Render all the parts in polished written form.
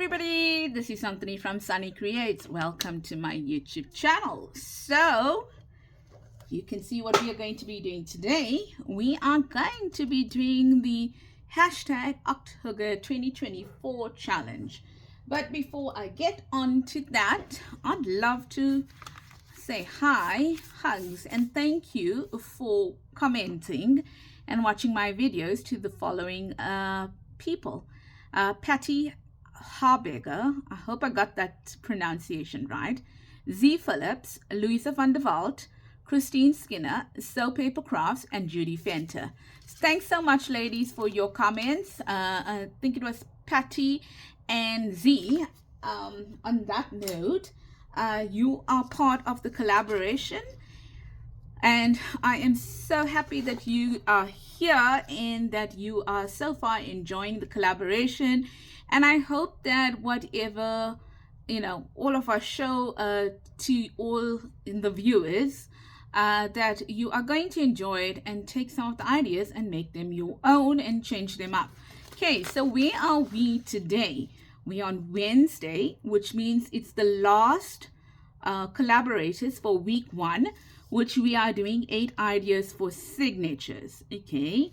everybody, this is Santhini from Sannie Creates. Welcome to my YouTube channel. So you can see what we are going to be doing today. We are going to be doing the hashtag October 2024 challenge. But before I get on to that, I'd love to say hi, hugs, and thank you for commenting and watching my videos to the following people. Patty Harberger, I hope I got that pronunciation right. Z Phillips, Louisa van der Walt, Christine Skinner, So Paper Crafts, and Judy Fenter. Thanks so much, ladies, for your comments. I think it was Patty and Z. On that note, you are part of the collaboration, and I am so happy that you are here and that you are so far enjoying the collaboration. And I hope that whatever, all of us show to all in the viewers, that you are going to enjoy it and take some of the ideas and make them your own and change them up. Okay, so where are we today? We're on Wednesday, which means it's the last collaborators for week 1, which we are doing 8 ideas for signatures. Okay,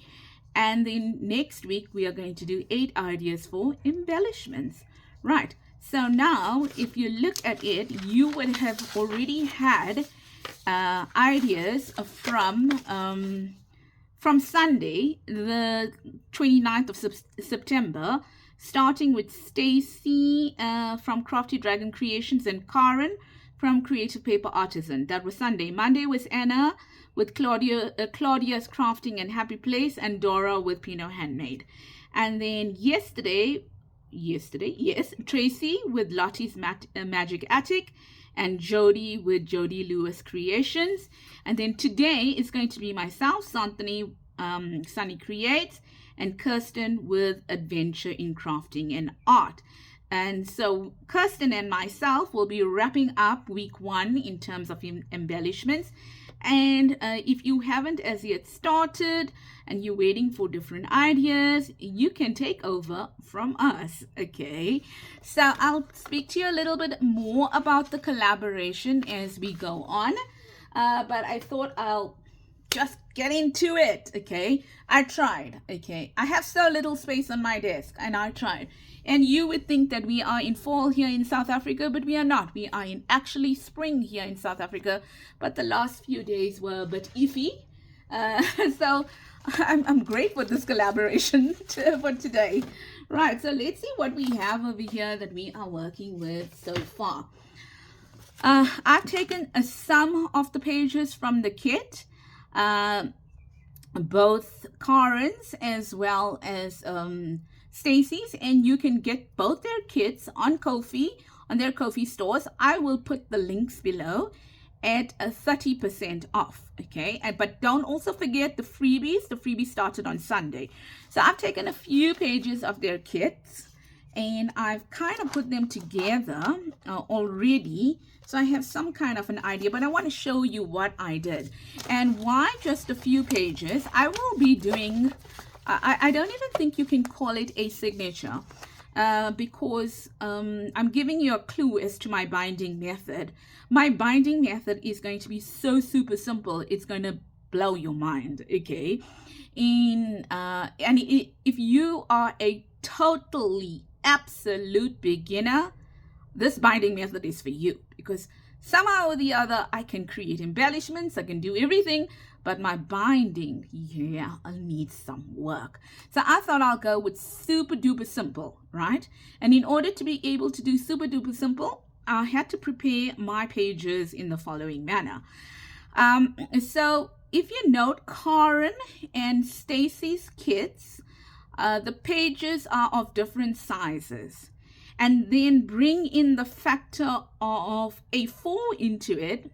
and then next week we are going to do 8 ideas for embellishments. Right, so now if you look at it, you would have already had ideas from Sunday, the 29th of September, starting with Stacy from Crafty Dragon Creations and Karin from Creative Paper Artisan. That was Sunday. Monday was Anna with Claudia's Crafting and Happy Place, and Dora with Pino Handmade. And then yesterday, yes, Tracy with Lottie's Magic Attic, and Jodi with Jodi Lewis Creations. And then today is going to be myself, Santhini-Sannie Creates, and Kirstin with Adventure in Crafting and Art. And so Kirstin and myself will be wrapping up week 1 in terms of embellishments. And if you haven't as yet started and you're waiting for different ideas, you can take over from us. Okay, so I'll speak to you a little bit more about the collaboration as we go on, but I thought I'll just get into it. Okay, I tried. Okay, I have so little space on my desk, and I tried. And you would think that we are in fall here in South Africa, but we are not. We are in actually spring here in South Africa, but the last few days were a bit iffy. So I'm great for this collaboration for today. Right, so let's see what we have over here that we are working with so far. I've taken some of the pages from the kit, both Karin's as well as Stacy's, and you can get both their kits on Ko-fi, on their Ko-fi stores. I will put the links below at a 30% off. Okay, but don't also forget the freebies. The freebies started on Sunday. So I've taken a few pages of their kits and I've kind of put them together already, so I have some kind of an idea, but I want to show you what I did and why just a few pages. I will be doing, I don't even think you can call it a signature, because I'm giving you a clue as to my binding method. My binding method is going to be so super simple, it's going to blow your mind. Okay, if you are a totally absolute beginner, this binding method is for you, because somehow or the other I can create embellishments, I can do everything, but my binding, yeah, I'll need some work. So I thought I'll go with super duper simple, right? And in order to be able to do super duper simple, I had to prepare my pages in the following manner. So if you note Karin and Stacy's kits, the pages are of different sizes, and then bring in the factor of A4 into it,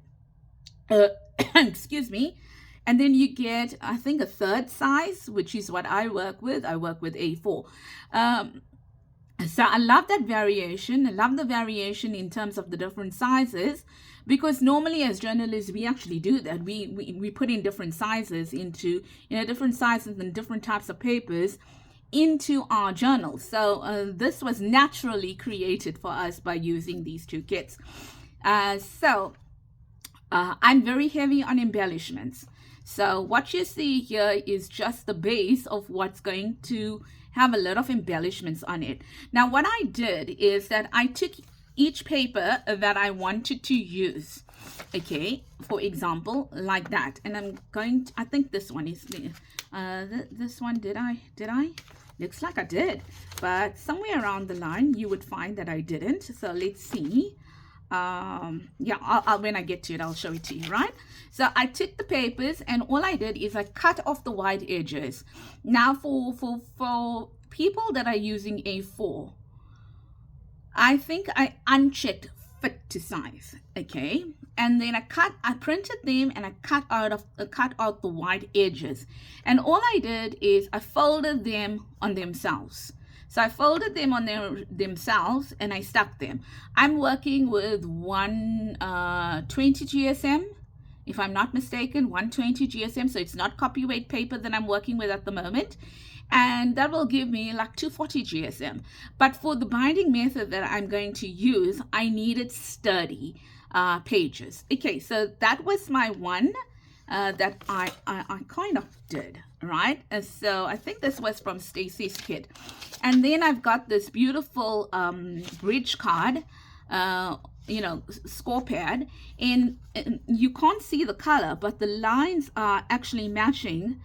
excuse me, and then you get, I think, a third size, which is what I work with. I work with A4. So I love that variation. I love the variation in terms of the different sizes, because normally as journalists we actually do that. We put in different sizes into different sizes and different types of papers, into our journal. So this was naturally created for us by using these two kits. I'm very heavy on embellishments. So what you see here is just the base of what's going to have a lot of embellishments on it. Now what I did is that I took each paper that I wanted to use, okay, for example, like that, and I'm going to, I think this one is this one, did I looks like I did, but somewhere around the line you would find that I didn't. So let's see. Yeah, I'll when I get to it, I'll show it to you, right? So I took the papers and all I did is I cut off the wide edges. Now for people that are using A4, I think I unchecked fit to size, okay, and then I printed them and I cut out the wide edges, and all I did is I folded them on themselves. So I folded them on themselves and I stuck them. I'm working with 120 GSM, if I'm not mistaken, 120 GSM. So it's not copyweight paper that I'm working with at the moment. And that will give me like 240 GSM. But for the binding method that I'm going to use, I needed sturdy pages. Okay, so that was my one that I kind of did, right? And so I think this was from Stacy's kit. And then I've got this beautiful bridge card, you know, score pad, and you can't see the color, but the lines are actually matching,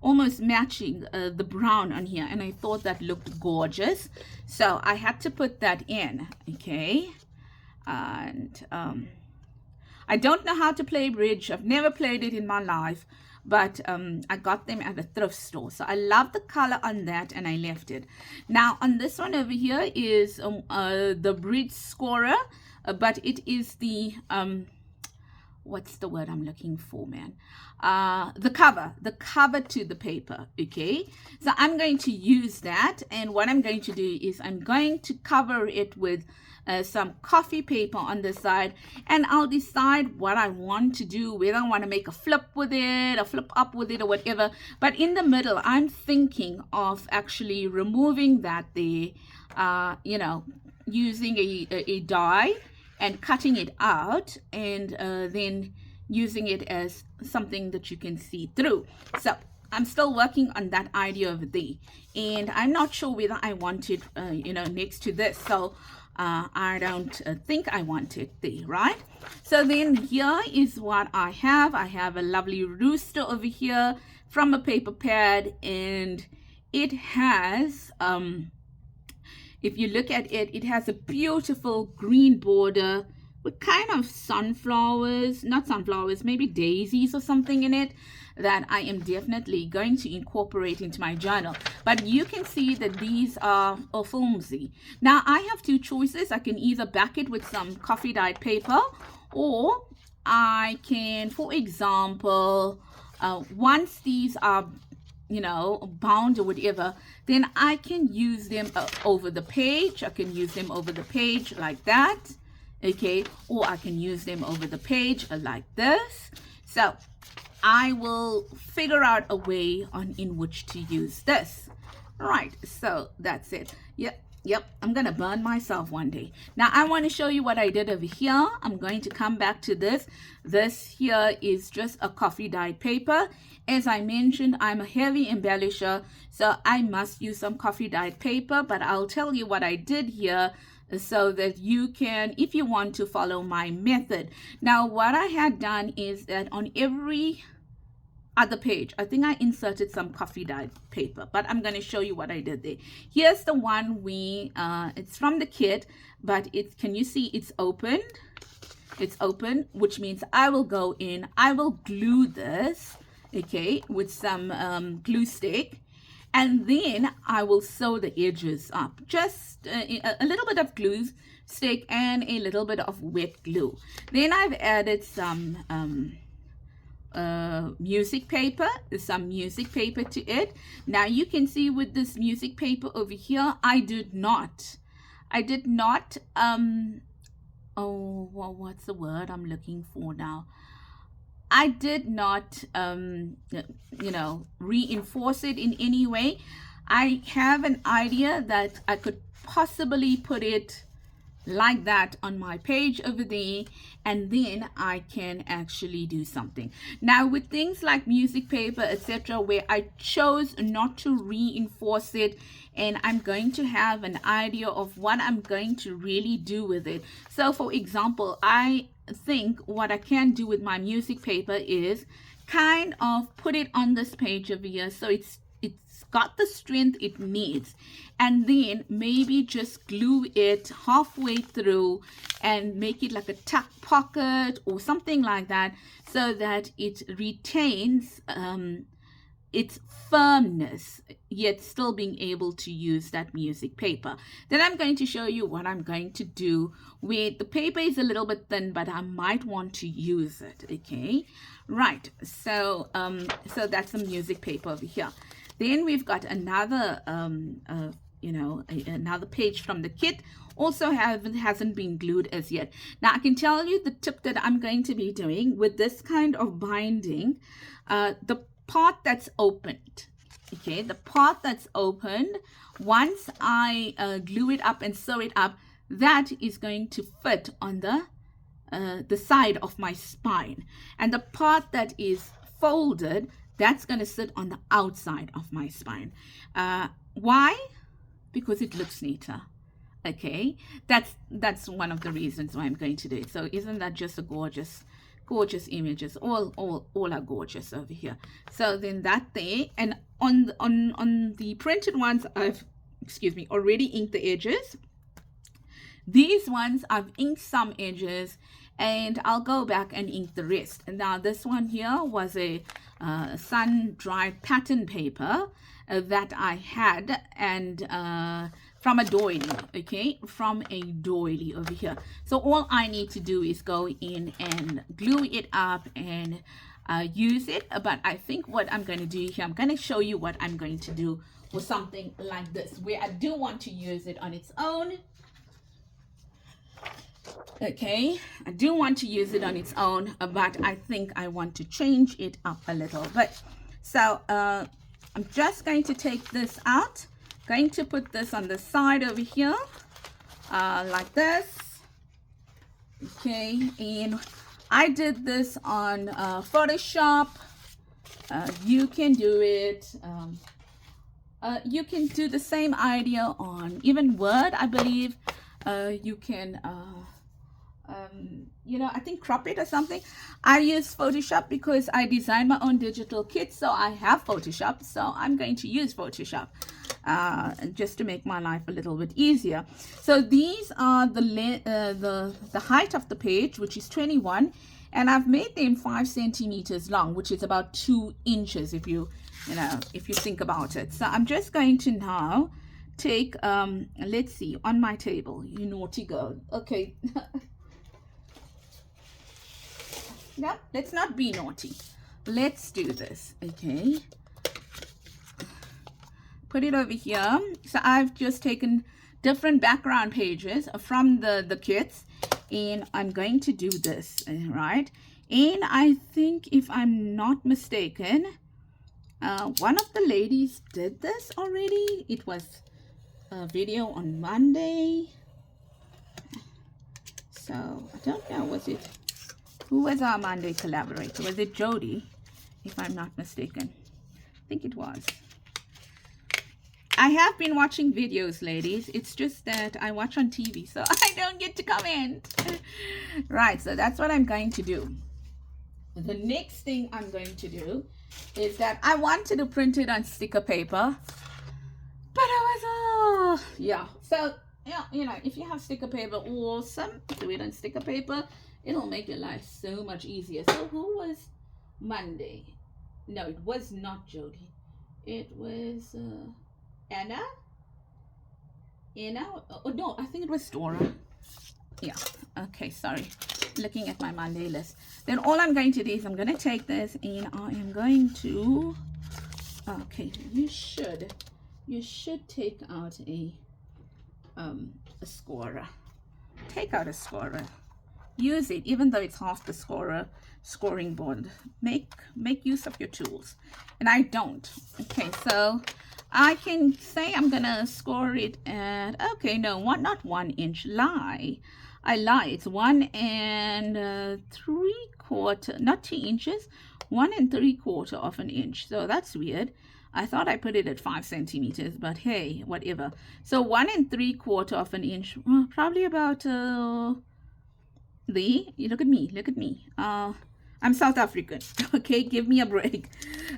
almost matching the brown on here, and I thought that looked gorgeous, so I had to put that in, okay. And I don't know how to play bridge. I've never played it in my life, but I got them at a thrift store, so I love the color on that and I left it. Now on this one over here is the bridge scorer, but it is the what's the word I'm looking for, man? The cover to the paper, okay? So I'm going to use that, and what I'm going to do is I'm going to cover it with some coffee paper on the side, and I'll decide what I want to do, whether I want to make a flip with it, a flip up with it, or whatever. But in the middle, I'm thinking of actually removing that there, you know, using a die and cutting it out, and then using it as something that you can see through. So I'm still working on that idea over there, and I'm not sure whether I want it you know, next to this. So I don't think I want it there, right? So then here is what I have. I have a lovely rooster over here from a paper pad, and it has if you look at it, it has a beautiful green border with kind of sunflowers, not sunflowers, maybe daisies or something in it, that I am definitely going to incorporate into my journal. But you can see that these are filmy. Now I have two choices. I can either back it with some coffee dyed paper, or I can, for example, once these are, you know, bound or whatever, then I can use them over the page. I can use them over the page like that, okay, or I can use them over the page like this. So I will figure out a way in which to use this. Right, so that's it. Yep, I'm gonna burn myself one day. Now I want to show you what I did over here. I'm going to come back to this. This here is just a coffee dyed paper. As I mentioned, I'm a heavy embellisher, so I must use some coffee dyed paper, but I'll tell you what I did here so that you can, if you want to, follow my method. Now what I had done is that on every other page, I think I inserted some coffee dyed paper, but I'm going to show you what I did there. Here's the one it's from the kit, but it's, can you see it's opened? It's open, which means I will go in, I will glue this, okay, with some glue stick, and then I will sew the edges up. Just a little bit of glue stick and a little bit of wet glue. Then I've added some music paper, to it. Now you can see with this music paper over here, I did not oh, well, what's the word I'm looking for now? I did not you know, reinforce it in any way. I have an idea that I could possibly put it like that on my page over there, and then I can actually do something. Now with things like music paper, etc., where I chose not to reinforce it, and I'm going to have an idea of what I'm going to really do with it. So for example, I think what I can do with my music paper is kind of put it on this page over here, so it's got the strength it needs, and then maybe just glue it halfway through and make it like a tuck pocket or something like that, so that it retains its firmness, yet still being able to use that music paper. Then I'm going to show you what I'm going to do where the paper is a little bit thin, but I might want to use it. Okay, right, so so that's the music paper over here. Then we've got another another page from the kit, also hasn't been glued as yet. Now I can tell you the tip that I'm going to be doing with this kind of binding. The part that's opened, okay, the part that's opened, once I glue it up and sew it up, that is going to fit on the side of my spine, and the part that is folded, that's going to sit on the outside of my spine. Why? Because it looks neater. Okay, that's one of the reasons why I'm going to do it. So isn't that just a gorgeous images? All are gorgeous over here. So then that there, and on the printed ones, I've already inked the edges. These ones I've inked some edges, and I'll go back and ink the rest. And now this one here was a sun-dried pattern paper that I had, and from a doily, okay, from a doily over here. So all I need to do is go in and glue it up and use it. But I think what I'm going to do here, I'm going to show you what I'm going to do with something like this, where I do want to use it on its own. Okay, I do want to use it on its own, but I think I want to change it up a little bit. So I'm just going to take this out, going to put this on the side over here, like this. Okay, and I did this on Photoshop. You can do it. You can do the same idea on even Word, I believe. You can I think crop it or something. I use Photoshop because I design my own digital kits, so I have Photoshop, so I'm going to use Photoshop just to make my life a little bit easier. So these are the height of the page, which is 21, and I've made them 5 centimeters long, which is about 2 inches if you think about it. So I'm just going to now take let's see, on my table, you naughty girl. Okay. No, let's not be naughty. Let's do this. Okay, put it over here. So I've just taken different background pages from the kits, and I'm going to do this, right? And I think, if I'm not mistaken, one of the ladies did this already. It was a video on Monday. So I don't know, was it, who was our Monday collaborator? Was it Jodi, if I'm not mistaken? I think it was. I have been watching videos, ladies. It's just that I watch on TV, so I don't get to comment. Right, so that's what I'm going to do. The next thing I'm going to do is that I wanted to print it on sticker paper, but I was, yeah. So, yeah, if you have sticker paper, awesome. Do it on sticker paper. It'll make your life so much easier. So who was Monday? No, it was not Jodi. It was Anna. Oh no, I think it was Dora. Yeah. Okay, sorry. Looking at my Monday list. Then all I'm going to do is I'm going to take this and I am going to. Okay, you should take out a scorer. Take out a scorer. Use it, even though it's half the scoring board. Make use of your tools, and I don't. Okay, so I can say I'm gonna score it at, okay, no, not 1 inch. I lie. It's 1 3/4, not 2 inches, 1 3/4 of an inch. So that's weird. I thought I put it at 5 centimeters, but hey, whatever. So 1 3/4 of an inch, probably about there. Look at me. I'm South African. Okay, give me a break.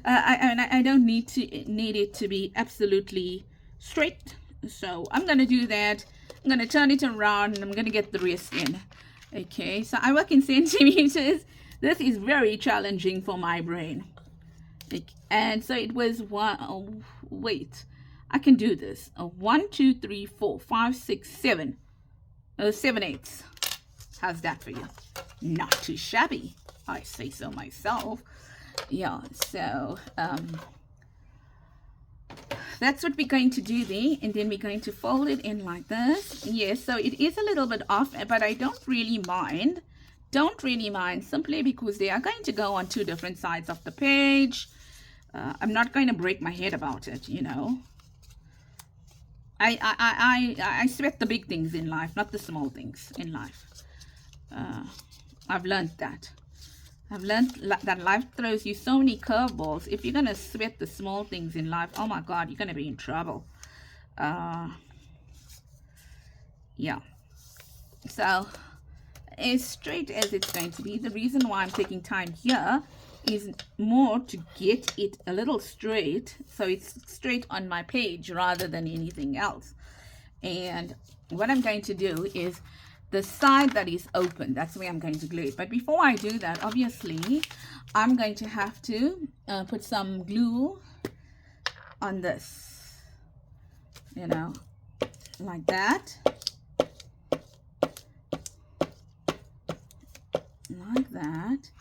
I don't need it to be absolutely straight. So I'm gonna do that. I'm gonna turn it around and I'm gonna get the rest in. Okay, so I work in centimeters. This is very challenging for my brain. And so it was one. Oh, wait, I can do this. 1, 2, 3, 4, 5, 6, 7. 7/8. How's that for you? Not too shabby, I say so myself. Yeah, so that's what we're going to do there, and then we're going to fold it in like this. Yes, so it is a little bit off, but I don't really mind. Simply because they are going to go on 2 different sides of the page. I'm not going to break my head about it, you know. I sweat the big things in life, not the small things in life. I've learned that. That life throws you so many curveballs. If you're going to sweat the small things in life, oh my God, you're going to be in trouble. Yeah. So, as straight as it's going to be, the reason why I'm taking time here is more to get it a little straight, so it's straight on my page rather than anything else. And what I'm going to do is the side that is open, that's where I'm going to glue it. But before I do that, obviously I'm going to have to put some glue on this, you know, like that, like that.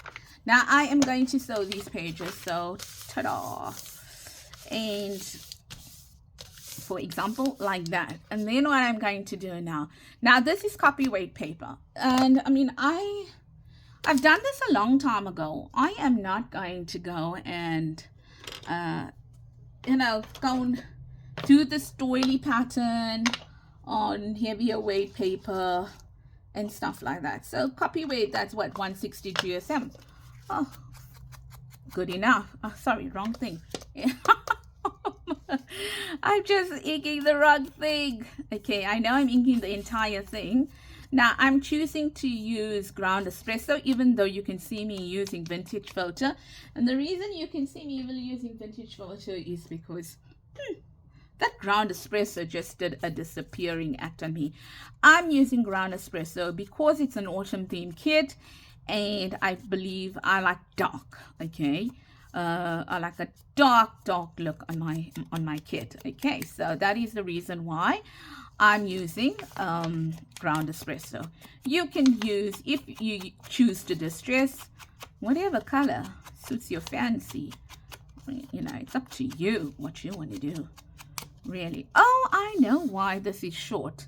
Now I am going to sew these pages, so ta-da, and for example like that. And then what I'm going to do now this is copyright paper, and I mean I've done this a long time ago. I am not going to go and you know, go and do this doily pattern on heavier weight paper and stuff like that. So copyright, that's what, 160 GSM. Oh, good enough. Oh, sorry, wrong thing. I'm just inking the wrong thing. Okay, I know I'm inking the entire thing. Now I'm choosing to use ground espresso, even though you can see me using vintage filter. And the reason you can see me even using vintage filter is because that ground espresso just did a disappearing act on me. I'm using ground espresso because it's an autumn theme kit, and I believe I like dark. Okay, I like a dark look on my kit. Okay, so that is the reason why I'm using ground espresso. You can use, if you choose to distress, whatever color suits your fancy. You know, it's up to you what you want to do, really. Oh, I know why this is short.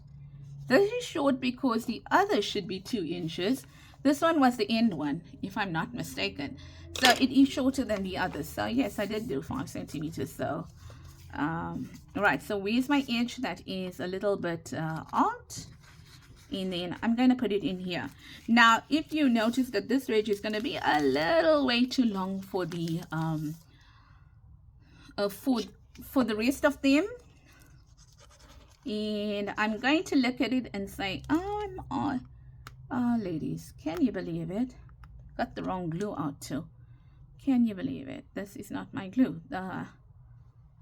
This is short because the other should be 2 inches. This one was the end one, if I'm not mistaken. So it is shorter than the others. So yes, I did do 5 centimeters. So right, so where's my edge that is a little bit out, and then I'm going to put it in here. Now if you notice that this edge is going to be a little way too long for the for the rest of them, and I'm going to look at it and say, oh ladies, can you believe it? Got the wrong glue out too. Can you believe it? This is not my glue.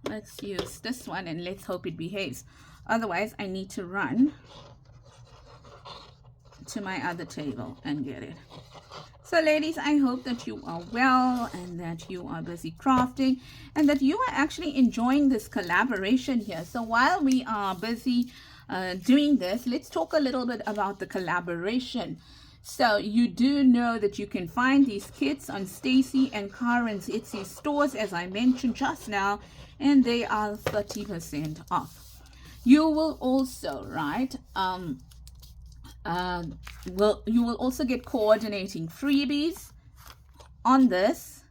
Let's use this one and let's hope it behaves. Otherwise I need to run to my other table and get it. So ladies, I hope that you are well and that you are busy crafting and that you are actually enjoying this collaboration here. So while we are busy doing this, let's talk a little bit about the collaboration. So you do know that you can find these kits on Stacy and Karin's Etsy stores, as I mentioned just now, and they are 30% off. You will also, right, you will also get coordinating freebies on this.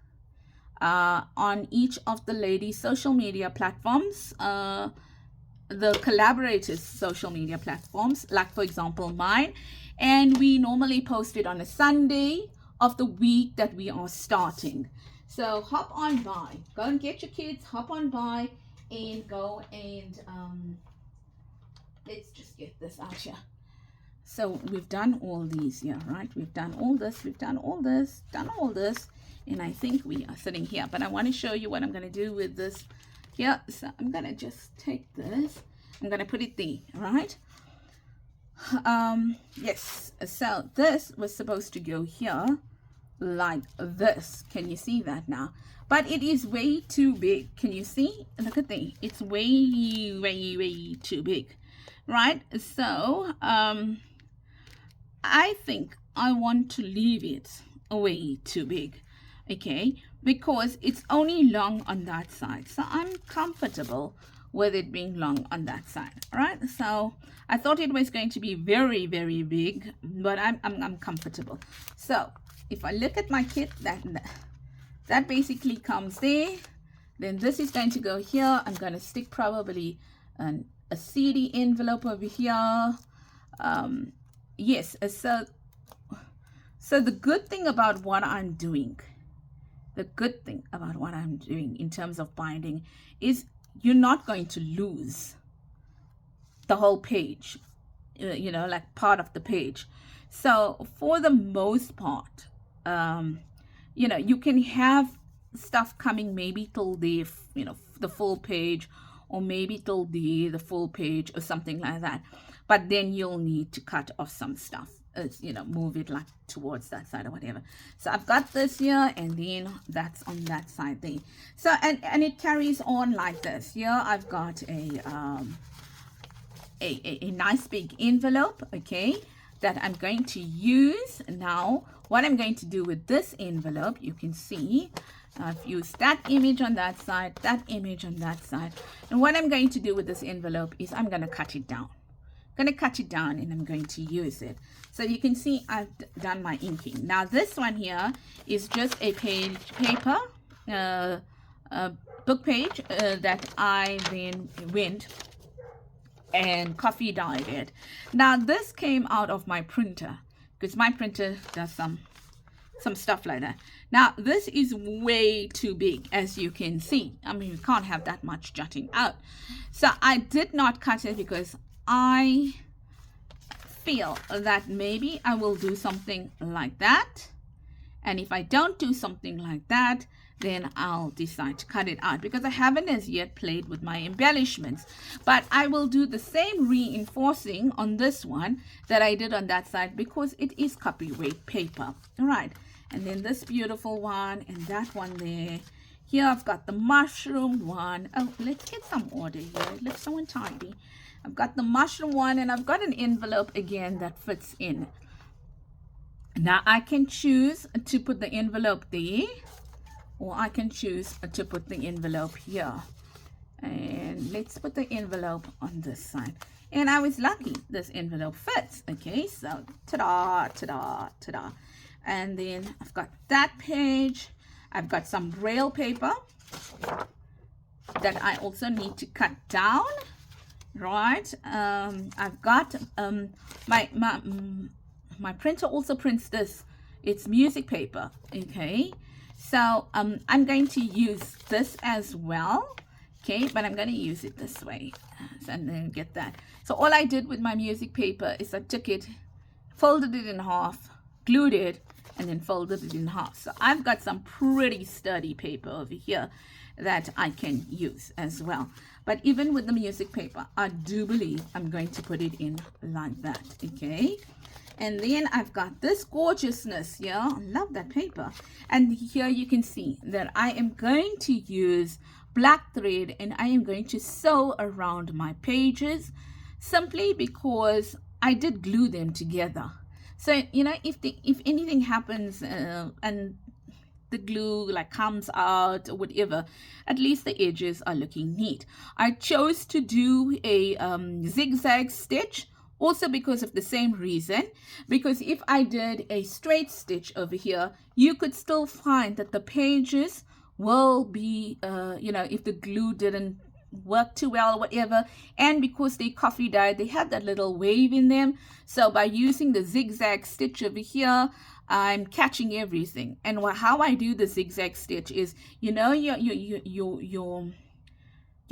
on each of the ladies' social media platforms, the collaborators' social media platforms, like for example mine, and we normally post it on a Sunday of the week that we are starting. So hop on by, go and get your kids, hop on by and go and let's just get this out here. So we've done all these here, right? We've done all this, we've done all this, done all this, and I think we are sitting here. But I want to show you what I'm going to do with this here. So I'm going to just take this, I'm going to put it there, right? Yes, so this was supposed to go here like this. Can you see that now? But it is way too big. Can you see? Look at that. It's way too big, right? So I think I want to leave it way too big, okay, because it's only long on that side, so I'm comfortable with it being long on that side. All right, so I thought it was going to be very big, but I'm comfortable. So if I look at my kit, that basically comes there. Then this is going to go here. I'm going to stick probably a CD envelope over here. Yes, so the good thing about what I'm doing, in terms of binding is you're not going to lose the whole page, you know, like part of the page. So for the most part, you know, you can have stuff coming maybe till the, you know, the full page, or maybe till the full page or something like that. But then you'll need to cut off some stuff, you know, move it like towards that side or whatever. So I've got this here, and then that's on that side there. So and it carries on like this. Here I've got a nice big envelope, okay, that I'm going to use. Now what I'm going to do with this envelope, you can see I've used that image on that side, that image on that side, and what I'm going to do with this envelope is I'm going to cut it down. I'm going to cut it down and I'm going to use it. So you can see I've done my inking. Now this one here is just a paper, a book page that I then went and coffee dyed it. Now this came out of my printer, because my printer does some stuff like that. Now this is way too big, as you can see. I mean, you can't have that much jutting out. So I did not cut it because I feel that maybe I will do something like that, and if I don't do something like that, then I'll decide to cut it out, because I haven't as yet played with my embellishments. But I will do the same reinforcing on this one that I did on that side, because it is copyright paper. All right, and then this beautiful one, and that one there. Here I've got the mushroom one. Oh, let's get some order here. It looks so untidy. I've got the mushroom one, and I've got an envelope again that fits in. Now I can choose to put the envelope there, or I can choose to put the envelope here. And let's put the envelope on this side. And I was lucky, this envelope fits. Okay, so ta-da, ta-da, ta-da. And then I've got that page. I've got some braille paper that I also need to cut down. Right, I've got my printer also prints this. It's music paper, okay. So I'm going to use this as well, okay, but I'm going to use it this way, and then get that. So all I did with my music paper is I took it, folded it in half, glued it, and then folded it in half. So I've got some pretty sturdy paper over here that I can use as well. But even with the music paper, I do believe I'm going to put it in like that, okay. And then I've got this gorgeousness here. I love that paper. And here you can see that I am going to use black thread, and I am going to sew around my pages, simply because I did glue them together. So, you know, if anything happens and the glue like comes out or whatever, at least the edges are looking neat. I chose to do a zigzag stitch also because of the same reason, because if I did a straight stitch over here, you could still find that the pages will be, if the glue didn't work too well or whatever. And because they coffee dyed, they have that little wave in them. So by using the zigzag stitch over here, I'm catching everything. And how I do the zigzag stitch is, your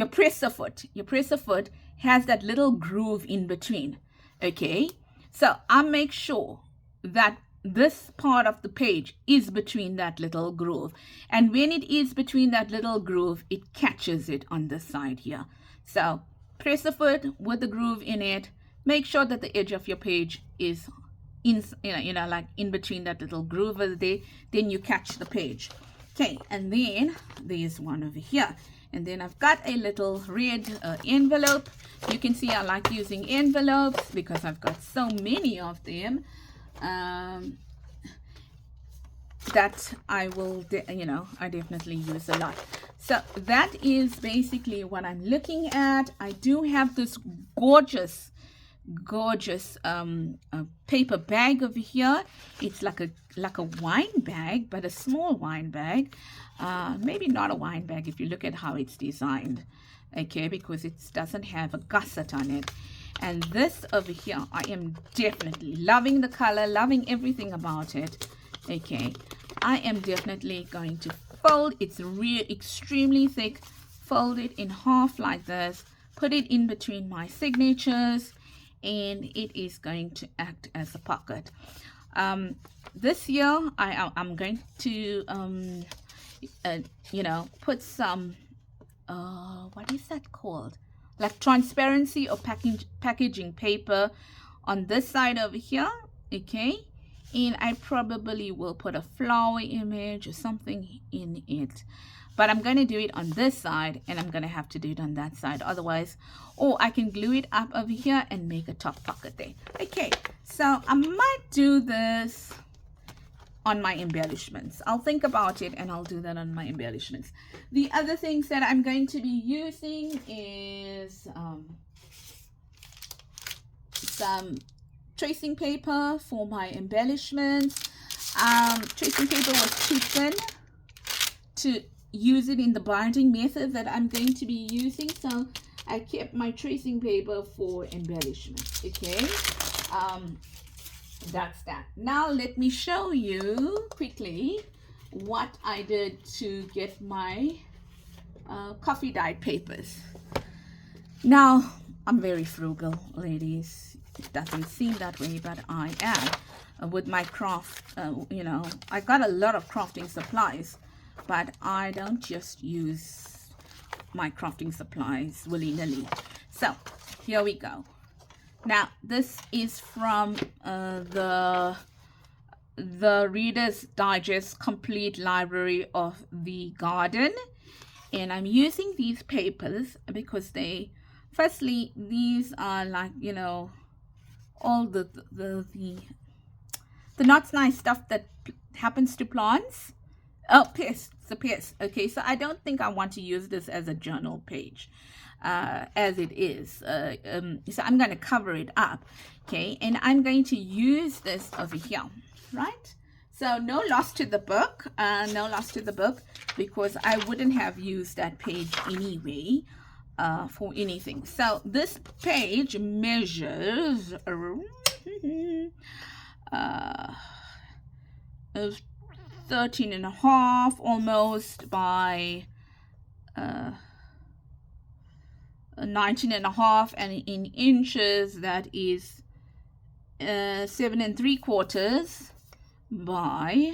presser foot has that little groove in between. Okay, so I make sure that this part of the page is between that little groove, and when it is between that little groove, it catches it on this side here. So presser foot with the groove in it, make sure that the edge of your page is in, like in between that little groove over there, then you catch the page. Okay, and then there's one over here. And then I've got a little red envelope. You can see I like using envelopes because I've got so many of them that I will, I definitely use a lot. So that is basically what I'm looking at. I do have this gorgeous paper bag over here. It's like a wine bag, but a small wine bag. Maybe not a wine bag if you look at how it's designed, okay, because it doesn't have a gusset on it. And this over here, I am definitely loving the color, loving everything about it. Okay, I am definitely going to fold. It's extremely thick. Fold it in half like this, put it in between my signatures, and it is going to act as a pocket. This year I'm going to put some what is that called, like transparency or packaging paper on this side over here. Okay, and I probably will put a flower image or something in it, but I'm going to do it on this side, and I'm going to have to do it on that side otherwise. Or I can glue it up over here and make a top pocket there. Okay, so I might do this on my embellishments. I'll think about it and I'll do that on my embellishments. The other things that I'm going to be using is some tracing paper for my embellishments. Tracing paper was too thin to use it in the binding method that I'm going to be using, so I kept my tracing paper for embellishments. Okay, that's that. Now let me show you quickly what I did to get my coffee dyed papers. Now I'm very frugal, ladies. It doesn't seem that way, but I am with my craft. I got a lot of crafting supplies, but I don't just use my crafting supplies willy-nilly. So here we go. Now this is from the Reader's Digest Complete Library of the Garden, and I'm using these papers because firstly these are like, all the not nice stuff that happens to plants. Oh, pests, the pests. Okay, so I don't think I want to use this as a journal page as it is. So I'm going to cover it up. Okay, and I'm going to use this over here, right? So no loss to the book, because I wouldn't have used that page anyway for anything. So this page measures 13.5 almost by 19.5, and in inches that is 7 3/4 by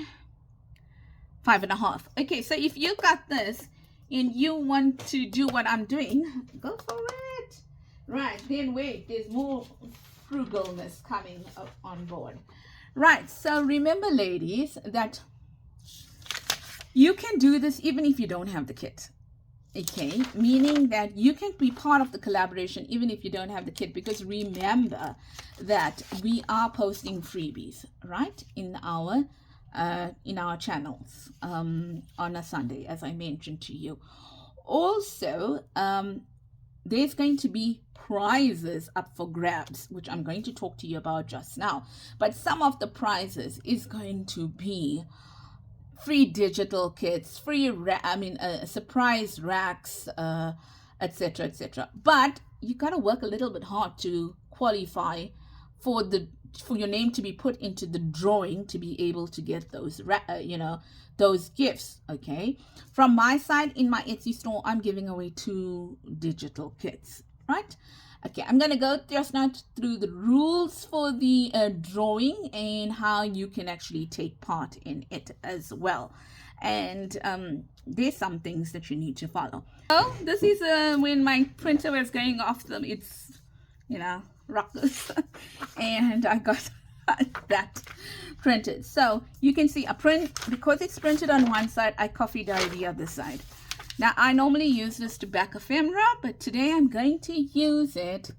5.5. Okay, so if you got this and you want to do what I'm doing, go for it. Right, then wait, there's more frugalness coming up on board. Right, so remember, ladies, that you can do this even if you don't have the kit. Okay, meaning that you can be part of the collaboration even if you don't have the kit, because remember that we are posting freebies, right, in our channels on a Sunday, as I mentioned to you. Also, there's going to be prizes up for grabs, which I'm going to talk to you about just now. But some of the prizes is going to be free digital kits, free surprise racks, etc., etc. But you got to work a little bit hard to qualify for your name to be put into the drawing to be able to get those those gifts. Okay, from my side, in my Etsy store, I'm giving away 2 digital kits, right? Okay, I'm gonna go just now through the rules for the drawing and how you can actually take part in it as well. And there's some things that you need to follow. So this is when my printer was going off its rockers and I got that printed. So you can see because it's printed on one side, I coffee dye the other side. Now I normally use this to back ephemera, but today I'm going to use it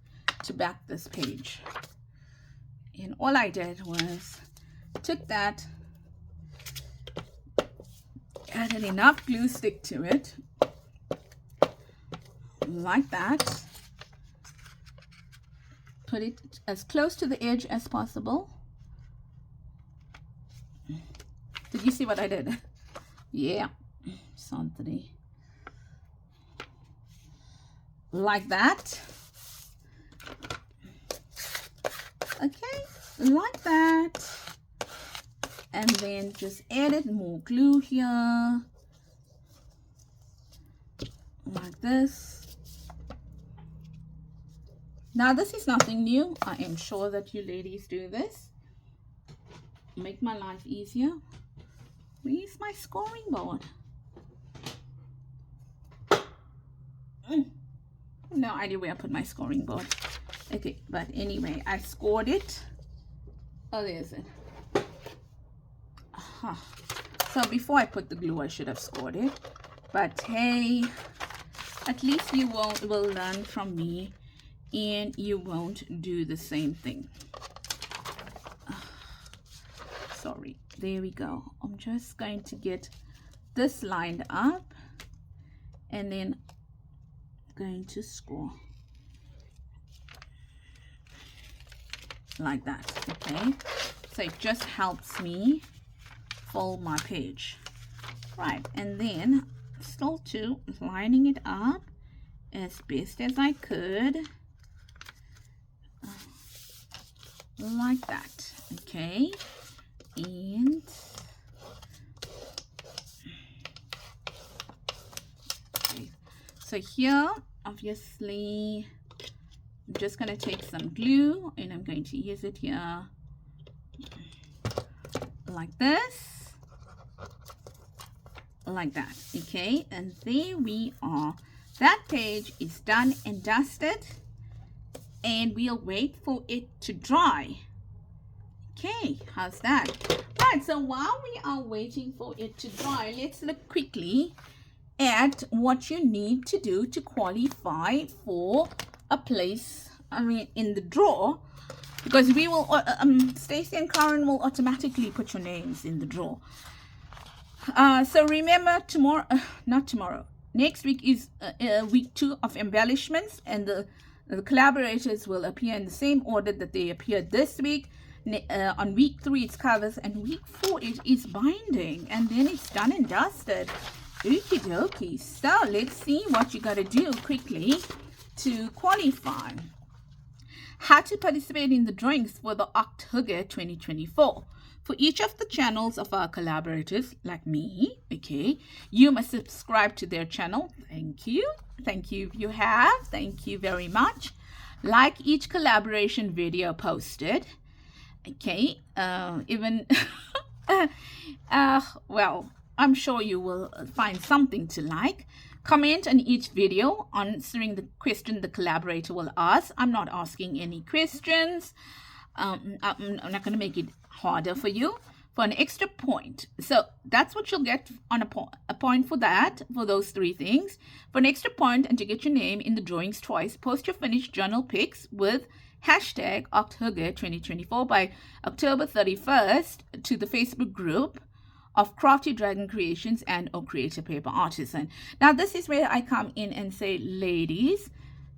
to back this page. And all I did was took that, added enough glue stick to it like that, put it as close to the edge as possible. Did you see what I did? Yeah, Santhini. Like that. Okay, like that. And then just added more glue here. Like this. Now this is nothing new. I am sure that you ladies do this. Make my life easier. Where's my scoring board? No idea where I put my scoring board. Okay, but anyway, I scored it. Oh, there's it. So before I put the glue, I should have scored it. But hey, at least you will learn from me and you won't do the same thing. Sorry, there we go. I'm just going to get this lined up and then going to score like that. Okay, so it just helps me fold my page, right? And then still lining it up as best as I could, like that. Okay, and okay. So here, obviously, I'm just going to take some glue and I'm going to use it here like this, like that. Okay, and there we are. That page is done and dusted, and we'll wait for it to dry. Okay, how's that? Right, so while we are waiting for it to dry, let's look quickly at what you need to do to qualify for a place, in the draw, because we will, Stacy and Karin will automatically put your names in the draw. So remember, next week is week 2 of embellishments, and the collaborators will appear in the same order that they appeared this week. On week 3 it's covers, and week 4 it is binding, and then it's done and dusted. Okie dokie. So let's see what you got to do quickly to qualify. How to participate in the drawings for the October 2024. For each of the channels of our collaborators, like me, okay, you must subscribe to their channel. Thank you. Thank you if you have. Thank you very much. Like each collaboration video posted. Okay, well, I'm sure you will find something to like. Comment on each video answering the question the collaborator will ask. I'm not asking any questions. I'm not going to make it harder for you. For an extra point, so that's what you'll get on a point for that, for those 3 things. For an extra point and to get your name in the drawings twice, post your finished journal pics with hashtag October 2024 by October 31st to the Facebook group of Crafty Dragon Creations and or Creator Paper Artisan. Now this is where I come in and say, ladies,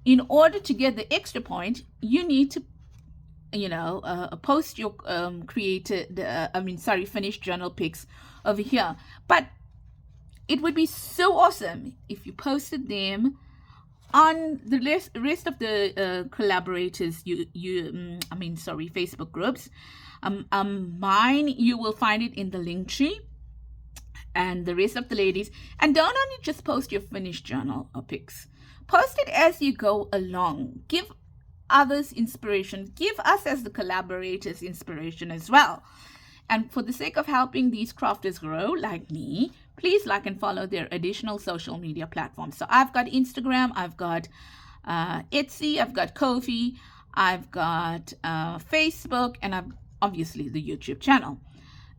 in order to get the extra point, you need to post your finished journal pics over here. But it would be so awesome if you posted them on the rest of the collaborators Facebook groups. Mine, you will find it in the link tree, and the rest of the ladies. And don't only just post your finished journal or pics, post it as you go along. Give others inspiration, give us as the collaborators inspiration as well. And for the sake of helping these crafters grow like me, please like and follow their additional social media platforms. So I've got Instagram, I've got Etsy, I've got Ko-fi, I've got Facebook, and I've obviously the YouTube channel.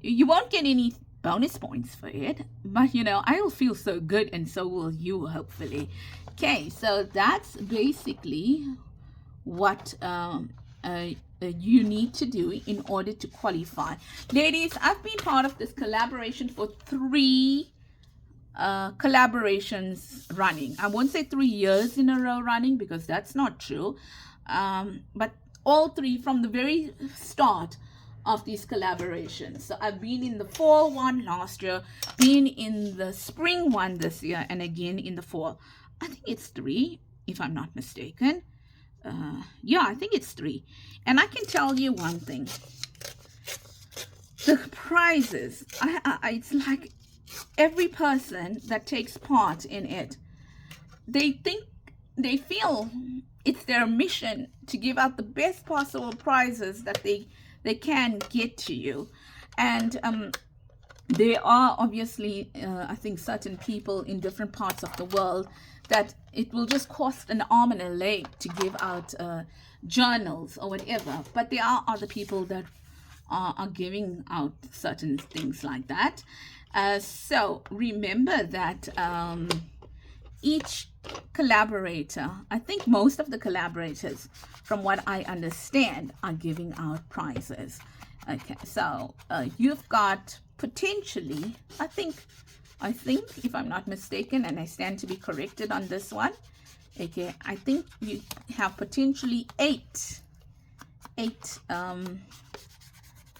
You won't get any bonus points for it, but I'll feel so good, and so will you, hopefully. Okay, so that's basically what you need to do in order to qualify. Ladies, I've been part of this collaboration for 3 collaborations running. I won't say 3 years in a row running, because that's not true, but all 3 from the very start of these collaborations. So I've been in the fall one last year, been in the spring one this year, and again in the fall. I think it's 3, if I'm not mistaken. Yeah, I think it's 3. And I can tell you one thing, the prizes, it's like every person that takes part in it, they feel it's their mission to give out the best possible prizes that they can get to you. And there are obviously I think certain people in different parts of the world that it will just cost an arm and a leg to give out journals or whatever, but there are other people that are giving out certain things like that. So remember that each collaborator, I think most of the collaborators, from what I understand, are giving out prizes. Okay, so you've got potentially, I think, if I'm not mistaken, and I stand to be corrected on this one, okay, I think you have potentially 8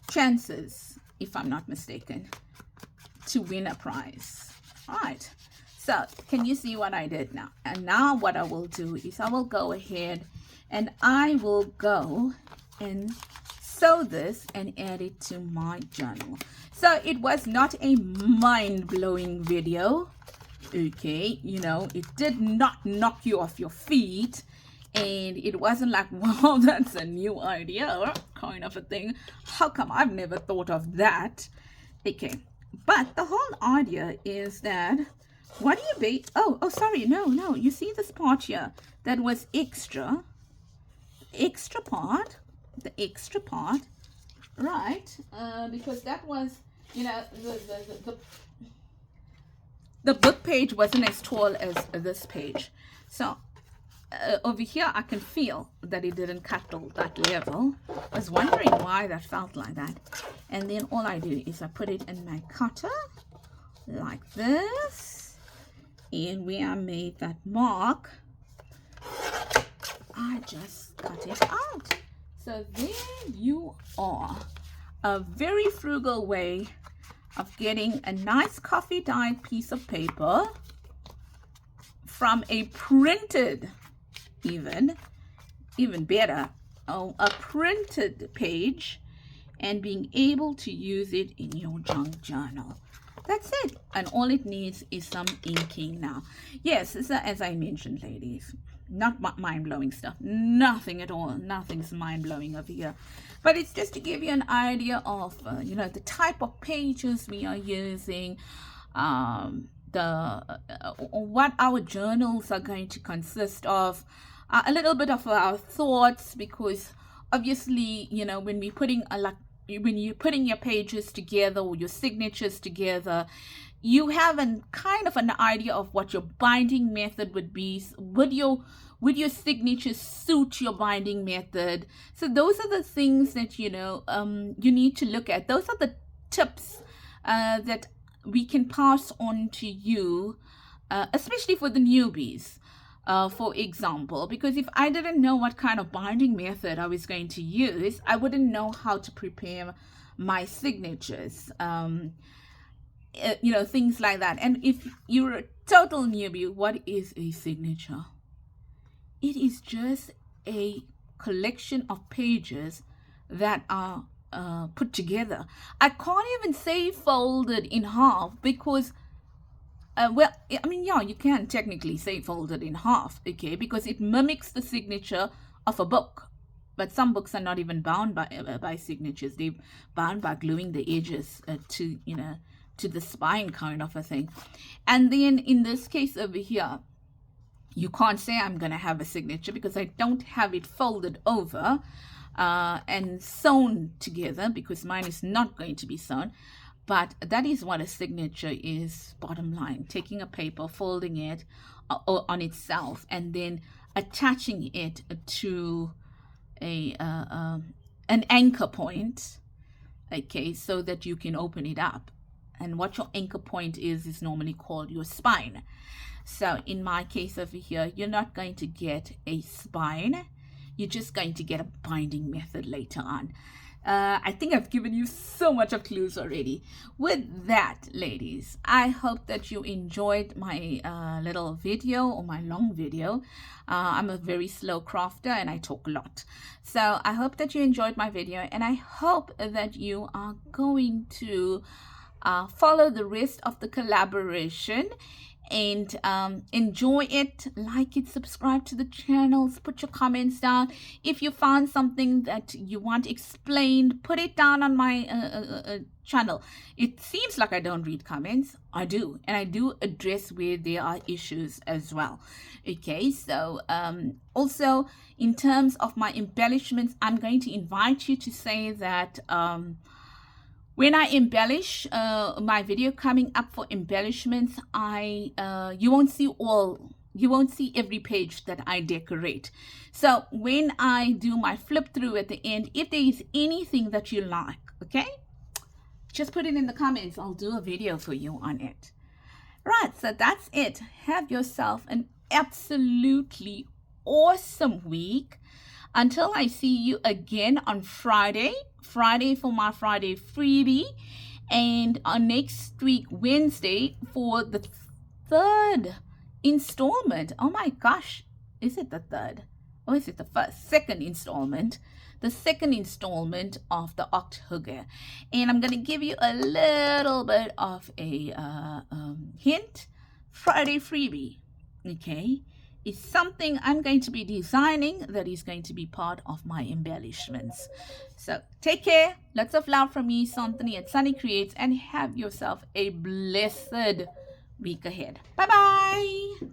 chances, if I'm not mistaken, to win a prize. All right, so can you see what I did now? And now what I will do is I will go ahead and I will go and sew this and add it to my journal. So it was not a mind-blowing video, okay, it did not knock you off your feet, and it wasn't like, wow, that's a new idea kind of a thing, how come I've never thought of that. Okay, but the whole idea is that, what do you bake? Oh, sorry, no, you see this part here that was the extra part, right? Because that was, the book page wasn't as tall as this page. So over here I can feel that it didn't cut to that level. I was wondering why that felt like that. And then all I do is I put it in my cutter like this, and where I made that mark, I just cut it out. So there you are, a very frugal way of getting a nice coffee dyed piece of paper from a printed, even better, a printed page, and being able to use it in your junk journal. That's it. And all it needs is some inking now. Yes, as I mentioned, ladies, not mind-blowing stuff, nothing at all, nothing's mind-blowing over here, but it's just to give you an idea of the type of pages we are using, what our journals are going to consist of, a little bit of our thoughts, because obviously when you're putting your pages together or your signatures together, you have kind of an idea of what your binding method would be. Would your signatures suit your binding method? So those are the things that you need to look at. Those are the tips that we can pass on to you, especially for the newbies. For example, because if I didn't know what kind of binding method I was going to use, I wouldn't know how to prepare my signatures, things like that. And if you're a total newbie, what is a signature? It is just a collection of pages that are put together. I can't even say folded in half because you can technically say folded in half, okay, because it mimics the signature of a book. But some books are not even bound by signatures. They're bound by gluing the edges to the spine, kind of a thing. And then in this case over here, you can't say I'm going to have a signature because I don't have it folded over and sewn together, because mine is not going to be sewn. But that is what a signature is, bottom line. Taking a paper, folding it on itself, and then attaching it to an anchor point, okay, so that you can open it up. And what your anchor point is normally called your spine. So in my case over here, you're not going to get a spine. You're just going to get a binding method later on. I think I've given you so much of clues already. With that, ladies, I hope that you enjoyed my little video, or my long video. I'm a very slow crafter and I talk a lot. So I hope that you enjoyed my video, and I hope that you are going to follow the rest of the collaboration and enjoy it. Like it, subscribe to the channels, put your comments down. If you found something that you want explained, put it down on my channel. It seems like I don't read comments. I do, and I do address where there are issues as well. Okay, so also in terms of my embellishments, I'm going to invite you to say that when I embellish my video coming up for embellishments, you won't see every page that I decorate. So when I do my flip through at the end, if there is anything that you like, okay, just put it in the comments. I'll do a video for you on it. Right, so that's it. Have yourself an absolutely awesome week. Until I see you again on Friday for my Friday freebie, and on next week, Wednesday, for the third installment. Oh my gosh, is it the third? Or is it the first? Second installment. The second installment of the October. And I'm going to give you a little bit of a hint. Friday freebie, okay, is something I'm going to be designing that is going to be part of my embellishments. So take care. Lots of love from me, Santhini-Sannie Creates, and have yourself a blessed week ahead. Bye-bye.